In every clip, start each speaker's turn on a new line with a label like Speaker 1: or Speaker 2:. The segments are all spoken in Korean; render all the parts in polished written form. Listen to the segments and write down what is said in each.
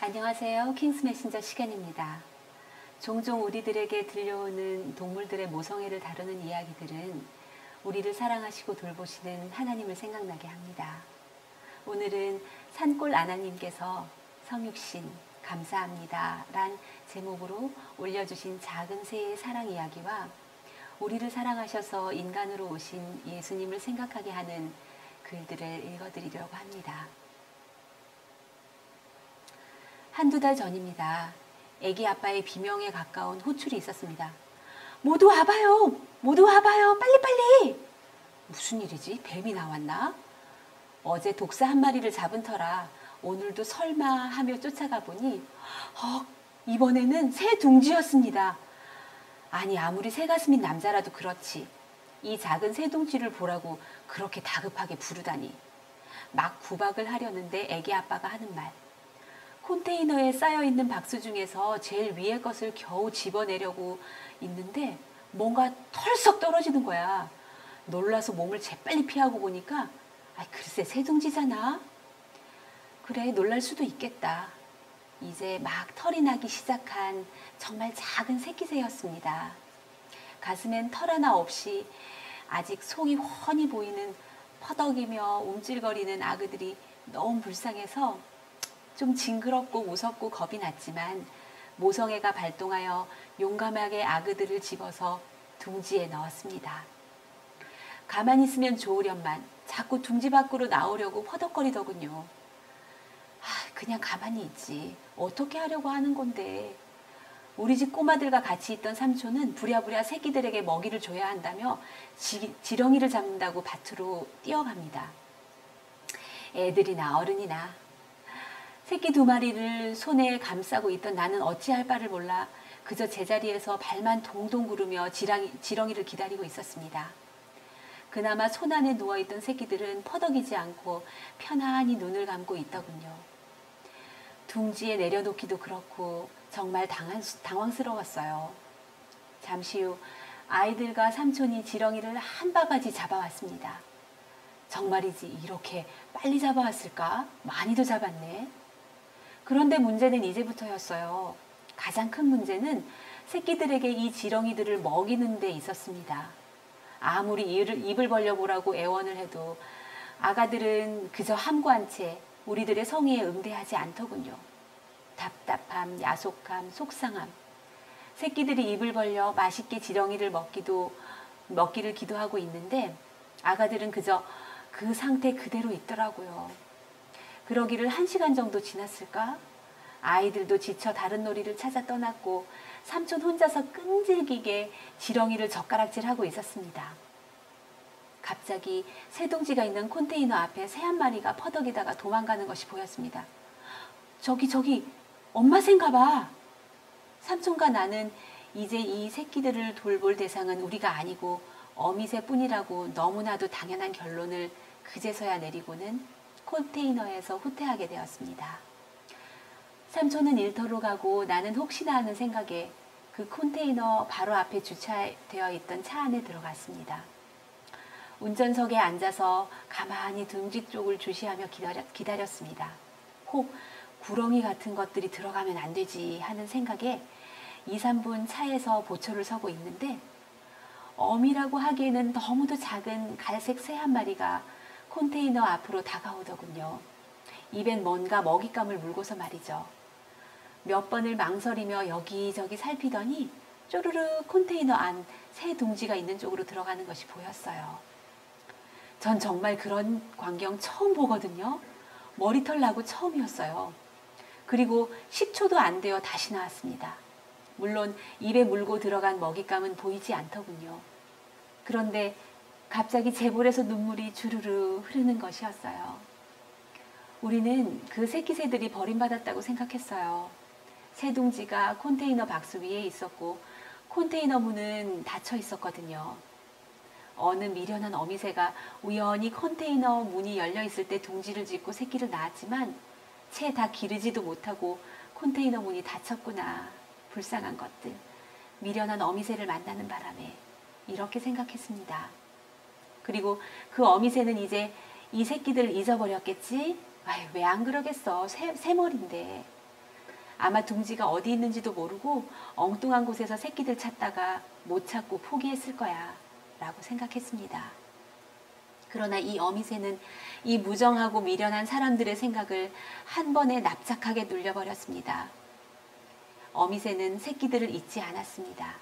Speaker 1: 안녕하세요. 킹스 메신저 시간입니다. 종종 우리들에게 들려오는 동물들의 모성애를 다루는 이야기들은 우리를 사랑하시고 돌보시는 하나님을 생각나게 합니다. 오늘은 산골 아나님께서 성육신 감사합니다 란 제목으로 올려주신 작은 새의 사랑 이야기와 우리를 사랑하셔서 인간으로 오신 예수님을 생각하게 하는 글들을 읽어드리려고 합니다. 한두 달 전입니다. 아기 아빠의 비명에 가까운 호출이 있었습니다. 모두 와봐요! 모두 와봐요! 빨리빨리! 무슨 일이지? 뱀이 나왔나? 어제 독사 한 마리를 잡은 터라 오늘도 설마 하며 쫓아가 보니 이번에는 새 둥지였습니다. 아니 아무리 새가슴인 남자라도 그렇지 이 작은 새 둥지를 보라고 그렇게 다급하게 부르다니. 막 구박을 하려는데 아기 아빠가 하는 말. 컨테이너에 쌓여있는 박스 중에서 제일 위에 것을 겨우 집어내려고 있는데 뭔가 털썩 떨어지는 거야. 놀라서 몸을 재빨리 피하고 보니까 글쎄 새둥지잖아. 그래 놀랄 수도 있겠다. 이제 막 털이 나기 시작한 정말 작은 새끼새였습니다. 가슴엔 털 하나 없이 아직 속이 훤히 보이는 퍼덕이며 움찔거리는 아그들이 너무 불쌍해서 좀 징그럽고 무섭고 겁이 났지만 모성애가 발동하여 용감하게 아그들을 집어서 둥지에 넣었습니다. 가만히 있으면 좋으련만 자꾸 둥지 밖으로 나오려고 퍼덕거리더군요. 그냥 가만히 있지. 어떻게 하려고 하는 건데. 우리 집 꼬마들과 같이 있던 삼촌은 부랴부랴 새끼들에게 먹이를 줘야 한다며 지렁이를 잡는다고 밭으로 뛰어갑니다. 애들이나 어른이나 새끼 두 마리를 손에 감싸고 있던 나는 어찌할 바를 몰라 그저 제자리에서 발만 동동 구르며 지렁이를 기다리고 있었습니다. 그나마 손 안에 누워있던 새끼들은 퍼덕이지 않고 편안히 눈을 감고 있더군요. 둥지에 내려놓기도 그렇고 정말 당황스러웠어요. 잠시 후 아이들과 삼촌이 지렁이를 한 바가지 잡아왔습니다. 정말이지 이렇게 빨리 잡아왔을까? 많이도 잡았네. 그런데 문제는 이제부터였어요. 가장 큰 문제는 새끼들에게 이 지렁이들을 먹이는 데 있었습니다. 아무리 입을 벌려보라고 애원을 해도 아가들은 그저 함구한 채 우리들의 성의에 응대하지 않더군요. 답답함, 야속함, 속상함. 새끼들이 입을 벌려 맛있게 지렁이를 먹기를 기도하고 있는데 아가들은 그저 그 상태 그대로 있더라고요. 그러기를 1시간 정도 지났을까? 아이들도 지쳐 다른 놀이를 찾아 떠났고 삼촌 혼자서 끈질기게 지렁이를 젓가락질하고 있었습니다. 갑자기 새둥지가 있는 컨테이너 앞에 새 한 마리가 퍼덕이다가 도망가는 것이 보였습니다. 저기 엄마 새인가 봐. 삼촌과 나는 이제 이 새끼들을 돌볼 대상은 우리가 아니고 어미새뿐이라고 너무나도 당연한 결론을 그제서야 내리고는 컨테이너에서 후퇴하게 되었습니다. 삼촌은 일터로 가고 나는 혹시나 하는 생각에 그 컨테이너 바로 앞에 주차되어 있던 차 안에 들어갔습니다. 운전석에 앉아서 가만히 둥지 쪽을 주시하며 기다렸습니다. 혹 구렁이 같은 것들이 들어가면 안 되지 하는 생각에 2, 3분 차에서 보초를 서고 있는데 어미라고 하기에는 너무도 작은 갈색 새 한 마리가 컨테이너 앞으로 다가오더군요. 입엔 뭔가 먹잇감을 물고서 말이죠. 몇 번을 망설이며 여기저기 살피더니 쪼르르 컨테이너 안 새 둥지가 있는 쪽으로 들어가는 것이 보였어요. 전 정말 그런 광경 처음 보거든요. 머리털 나고 처음이었어요. 그리고 10초도 안 되어 다시 나왔습니다. 물론 입에 물고 들어간 먹잇감은 보이지 않더군요. 그런데 갑자기 제 볼에서 눈물이 주르르 흐르는 것이었어요. 우리는 그 새끼 새들이 버림받았다고 생각했어요. 새둥지가 컨테이너 박스 위에 있었고 컨테이너 문은 닫혀 있었거든요. 어느 미련한 어미새가 우연히 컨테이너 문이 열려 있을 때 둥지를 짓고 새끼를 낳았지만 채 다 기르지도 못하고 컨테이너 문이 닫혔구나. 불쌍한 것들. 미련한 어미새를 만나는 바람에 이렇게 생각했습니다. 그리고 그 어미새는 이제 이 새끼들 잊어버렸겠지? 왜 안 그러겠어. 새머리인데. 아마 둥지가 어디 있는지도 모르고 엉뚱한 곳에서 새끼들 찾다가 못 찾고 포기했을 거야 라고 생각했습니다. 그러나 이 어미새는 이 무정하고 미련한 사람들의 생각을 한 번에 납작하게 눌려버렸습니다. 어미새는 새끼들을 잊지 않았습니다.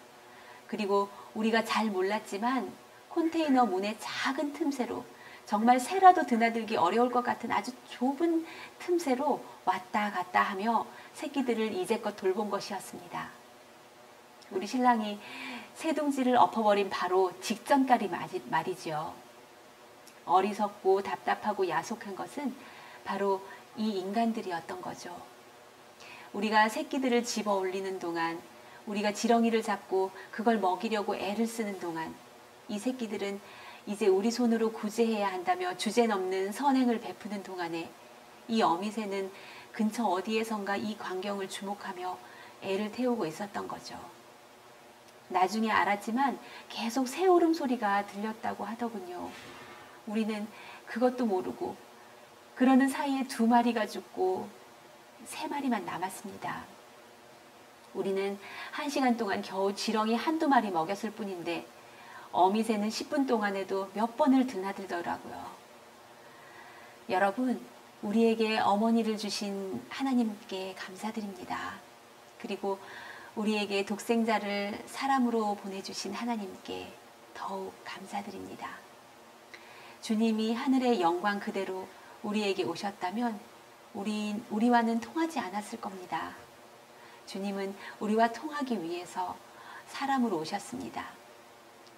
Speaker 1: 그리고 우리가 잘 몰랐지만 컨테이너 문의 작은 틈새로, 정말 새라도 드나들기 어려울 것 같은 아주 좁은 틈새로 왔다 갔다 하며 새끼들을 이제껏 돌본 것이었습니다. 우리 신랑이 새둥지를 엎어버린 바로 직전까지 말이지요. 어리석고 답답하고 야속한 것은 바로 이 인간들이었던 거죠. 우리가 새끼들을 집어 올리는 동안, 우리가 지렁이를 잡고 그걸 먹이려고 애를 쓰는 동안 이 새끼들은 이제 우리 손으로 구제해야 한다며 주제넘는 선행을 베푸는 동안에 이 어미새는 근처 어디에선가 이 광경을 주목하며 애를 태우고 있었던 거죠. 나중에 알았지만 계속 새 울음소리가 들렸다고 하더군요. 우리는 그것도 모르고 그러는 사이에 2마리가 죽고 3마리만 남았습니다. 우리는 1시간 동안 겨우 지렁이 1~2마리 먹였을 뿐인데 어미새는 10분 동안에도 몇 번을 드나들더라고요. 여러분, 우리에게 어머니를 주신 하나님께 감사드립니다. 그리고 우리에게 독생자를 사람으로 보내주신 하나님께 더욱 감사드립니다. 주님이 하늘의 영광 그대로 우리에게 오셨다면 우리와는 통하지 않았을 겁니다. 주님은 우리와 통하기 위해서 사람으로 오셨습니다.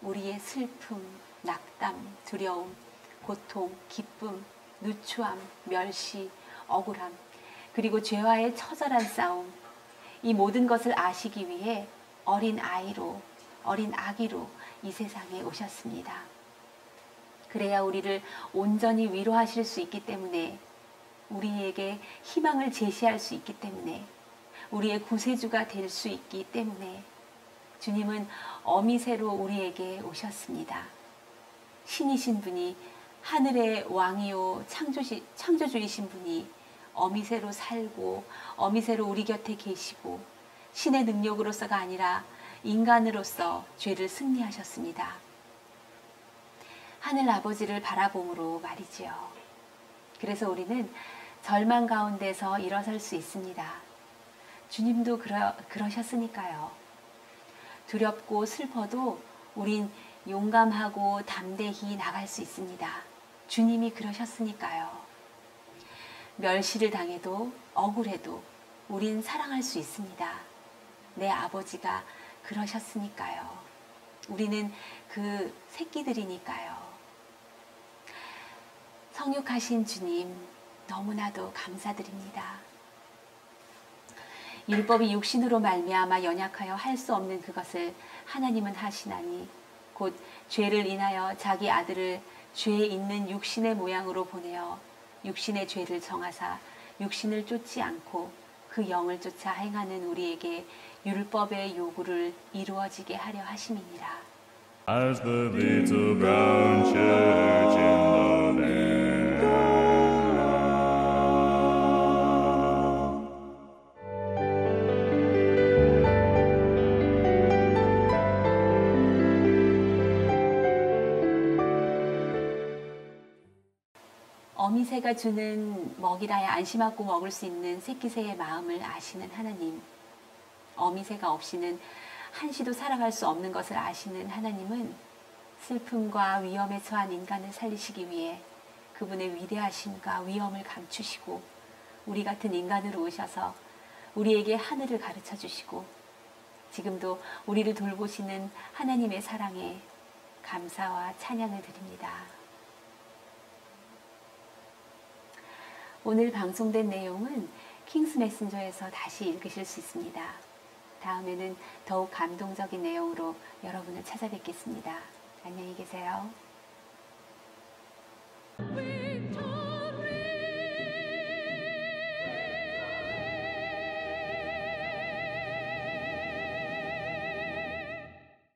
Speaker 1: 우리의 슬픔, 낙담, 두려움, 고통, 기쁨, 누추함, 멸시, 억울함, 그리고 죄와의 처절한 싸움, 이 모든 것을 아시기 위해 어린 아이로, 어린 아기로 이 세상에 오셨습니다. 그래야 우리를 온전히 위로하실 수 있기 때문에, 우리에게 희망을 제시할 수 있기 때문에, 우리의 구세주가 될 수 있기 때문에 주님은 어미새로 우리에게 오셨습니다. 신이신 분이, 하늘의 왕이요 창조주이신 분이 어미새로 살고 어미새로 우리 곁에 계시고 신의 능력으로서가 아니라 인간으로서 죄를 승리하셨습니다. 하늘 아버지를 바라봄으로 말이지요. 그래서 우리는 절망 가운데서 일어설 수 있습니다. 주님도 그러셨으니까요. 두렵고 슬퍼도 우린 용감하고 담대히 나갈 수 있습니다. 주님이 그러셨으니까요. 멸시를 당해도 억울해도 우린 사랑할 수 있습니다. 내 아버지가 그러셨으니까요. 우리는 그 새끼들이니까요. 성육하신 주님, 너무나도 감사드립니다. 율법이 육신으로 말미암아 연약하여 할 수 없는 그것을 하나님은 하시나니 곧 죄를 인하여 자기 아들을 죄 있는 육신의 모양으로 보내어 육신의 죄를 정하사 육신을 쫓지 않고 그 영을 쫓아 행하는 우리에게 율법의 요구를 이루어지게 하려 하심이니라.
Speaker 2: As the little brown church in the land.
Speaker 1: 어미새가 주는 먹이라야 안심하고 먹을 수 있는 새끼새의 마음을 아시는 하나님, 어미새가 없이는 한시도 살아갈 수 없는 것을 아시는 하나님은 슬픔과 위험에 처한 인간을 살리시기 위해 그분의 위대하심과 위엄을 감추시고 우리 같은 인간으로 오셔서 우리에게 하늘을 가르쳐 주시고 지금도 우리를 돌보시는 하나님의 사랑에 감사와 찬양을 드립니다. 오늘 방송된 내용은 킹스 메신저에서 다시 읽으실 수 있습니다. 다음에는 더욱 감동적인 내용으로 여러분을 찾아뵙겠습니다. 안녕히 계세요.